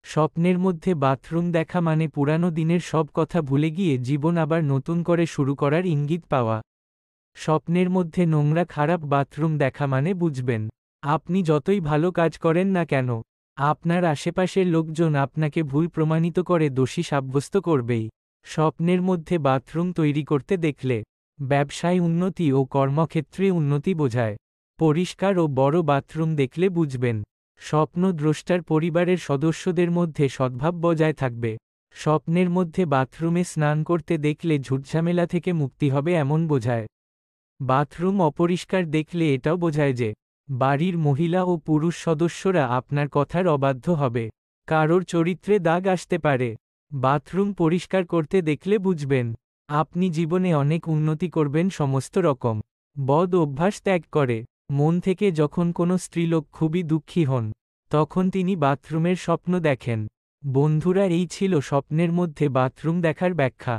স্বপ্নের মধ্যে বাথরুম দেখা মানে পুরানো দিনের সব কথা ভুলে গিয়ে জীবন আবার নতুন করে শুরু করার ইঙ্গিত পাওয়া। স্বপ্নের মধ্যে নোংরা খারাপ বাথরুম দেখা মানে বুঝবেন, আপনি যতই ভালো কাজ করেন না কেন, আপনার আশেপাশের লোকজন আপনাকে ভুল প্রমাণিত করে দোষী সাব্যস্ত করবেই। স্বপ্নের মধ্যে বাথরুম তৈরি করতে দেখলে ব্যবসায় উন্নতি ও কর্মক্ষেত্রে উন্নতি বোঝায়। পরিষ্কার ও বড় বাথরুম দেখলে বুঝবেন, স্বপ্নদ্রষ্টার পরিবারের সদস্যদের মধ্যে সদ্ভাব বজায় থাকবে। স্বপ্নের মধ্যে বাথরুমে স্নান করতে দেখলে ঝুটঝামেলা থেকে মুক্তি হবে এমন বোঝায়। বাথরুম অপরিষ্কার দেখলে এটাও বোঝায় যে বাড়ির মহিলা ও পুরুষ সদস্যরা আপনার কথার অবাধ্য হবে। কারোর চরিত্রে দাগ আসতে পারে। বাথরুম পরিষ্কার করতে দেখলে বুঝবেন, আপনি জীবনে অনেক উন্নতি করবেন সমস্ত রকম বদ অভ্যাস ত্যাগ করে। মন থেকে যখন কোনো স্ত্রীলোক খুবই দুঃখী হন, তখন তিনি বাথরুমের স্বপ্ন দেখেন। বন্ধুরা, এই ছিল স্বপ্নের মধ্যে বাথরুম দেখার ব্যাখ্যা।